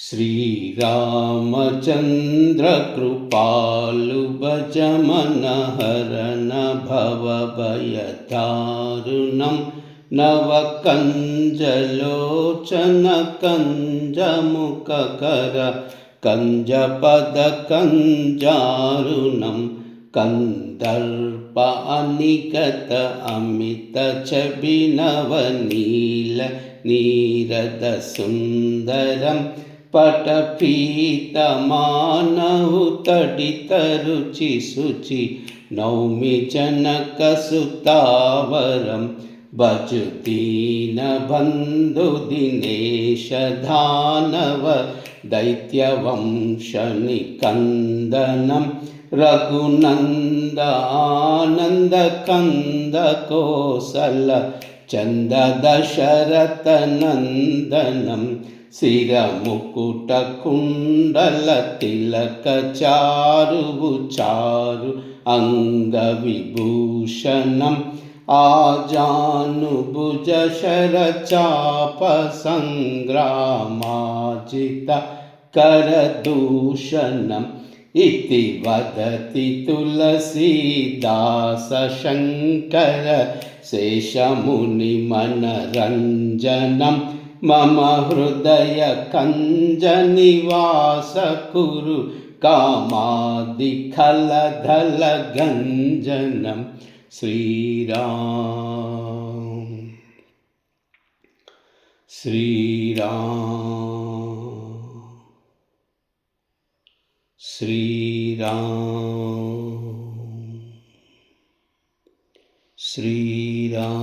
శ్రీరామచంద్ర కృపాలు భజమనహరణ భవభయదారుణం నవకంజలోచన కంజముఖకర కంజపద కంజారుణం కందర్ప అనిగత అమిత చబినవనీల నీరద సుందరం పటపీతమానవు తడితరుచి శుచి నౌమి జనకసుతావరం భజుదీన బంధు దినేశ దానవ దైత్యవంశని కందనం రఘునంద ఆనంద కంద కోసల చంద దశరథ నందనం శిరముకుట కుండల తిలక చారువు చారు అంగ విభూషణం ఆజానుభుజ శరచాప సంగ్రామాజిత కరదూషణం ఇతి వదతి తులసీదాస శంకర శేషముని మనరంజనం మమ హృదయ కంజ నివాస కురు కామాది ఖలధల గంజనం శ్రీరామ్ శ్రీరామ్ శ్రీరామ్ శ్రీరామ్